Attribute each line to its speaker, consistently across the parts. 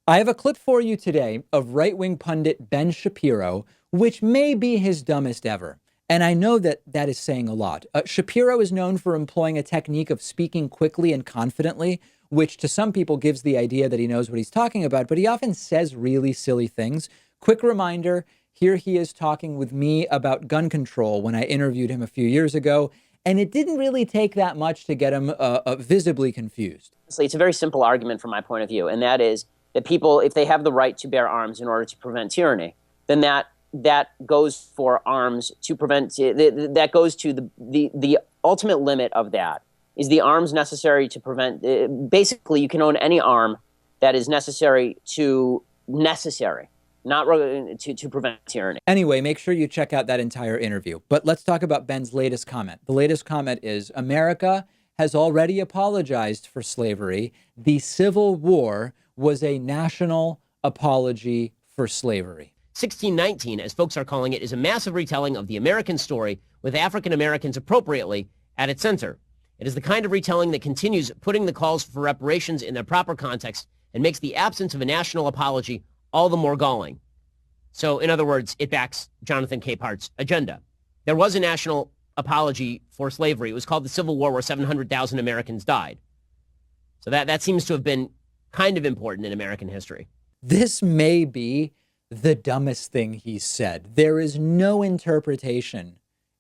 Speaker 1: I have a clip for you today of right-wing pundit Ben Shapiro, which may be his dumbest ever. And I know that that is saying a lot. Shapiro is known for employing a technique of speaking quickly and confidently, which to some people gives the idea that he knows what he's talking about, but he often says really silly things. Quick reminder, here he is talking with me about gun control when I interviewed him a few years ago, and it didn't really take that much to get him visibly confused.
Speaker 2: It's a very simple argument from my point of view, and that is that people, if they have the right to bear arms in order to prevent tyranny, then that goes for arms to prevent. That goes to the ultimate limit of that is the arms necessary to prevent. Basically, you can own any arm that is necessary, not to prevent tyranny.
Speaker 1: Anyway, make sure you check out that entire interview. But let's talk about Ben's latest comment. The latest comment is America has already apologized for slavery. The Civil War was a national apology for slavery.
Speaker 3: 1619, as folks are calling it, is a massive retelling of the American story with African Americans appropriately at its center. It is the kind of retelling that continues putting the calls for reparations in their proper context and makes the absence of a national apology all the more galling. So, in other words, it backs Jonathan Capehart's agenda. There was a national apology for slavery. It was called the Civil War, where 700,000 Americans died. So that seems to have been kind of important in American history.
Speaker 1: This may be the dumbest thing he said. There is no interpretation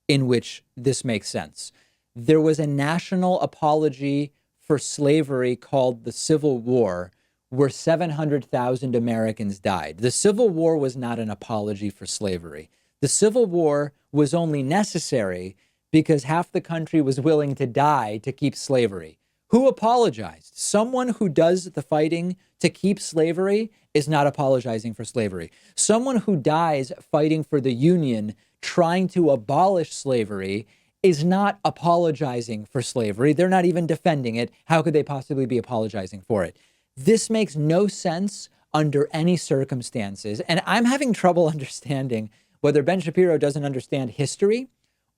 Speaker 1: in which this makes sense. There was a national apology for slavery called the Civil War, where 700,000 Americans died. The Civil War was not an apology for slavery. The Civil War was only necessary because half the country was willing to die to keep slavery. Who apologized? Someone who does the fighting to keep slavery is not apologizing for slavery. Someone who dies fighting for the Union, trying to abolish slavery, is not apologizing for slavery. They're not even defending it. How could they possibly be apologizing for it? This makes no sense under any circumstances. And I'm having trouble understanding whether Ben Shapiro doesn't understand history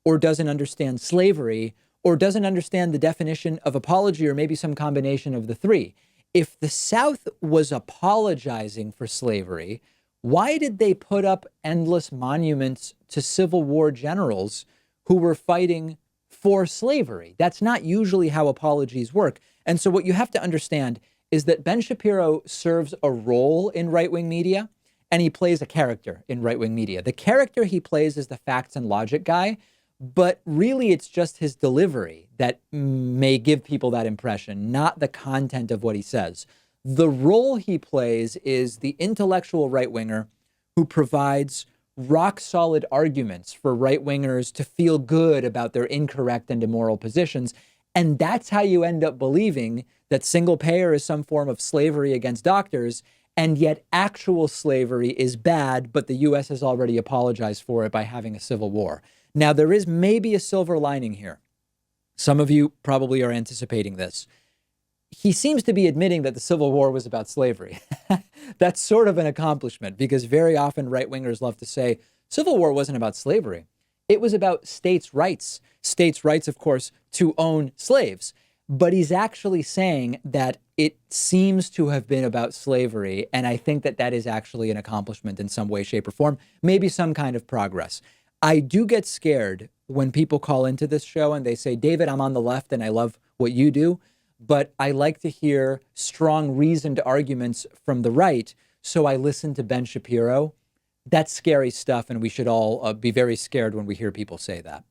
Speaker 1: or doesn't understand slavery or doesn't understand the definition of apology, or maybe some combination of the three. If the South was apologizing for slavery, why did they put up endless monuments to Civil War generals who were fighting for slavery? That's not usually how apologies work. And so what you have to understand is that Ben Shapiro serves a role in right-wing media, and he plays a character in right-wing media. The character he plays is the facts and logic guy, but really it's just his delivery that may give people that impression, not the content of what he says. The role he plays is the intellectual right-winger who provides rock-solid arguments for right-wingers to feel good about their incorrect and immoral positions. And that's how you end up believing that single payer is some form of slavery against doctors, and yet actual slavery is bad, but the U.S. has already apologized for it by having a civil war. Now, there is maybe a silver lining here. Some of you probably are anticipating this. He seems to be admitting that the Civil War was about slavery. That's sort of an accomplishment, because very often right-wingers love to say, Civil War wasn't about slavery. It was about states' rights. States' rights, of course, to own slaves. But he's actually saying that it seems to have been about slavery, and I think that that is actually an accomplishment in some way, shape, or form, maybe some kind of progress. I do get scared when people call into this show and they say, David, I'm on the left and I love what you do, but I like to hear strong, reasoned arguments from the right, so I listen to Ben Shapiro. That's scary stuff, and we should all be very scared when we hear people say that.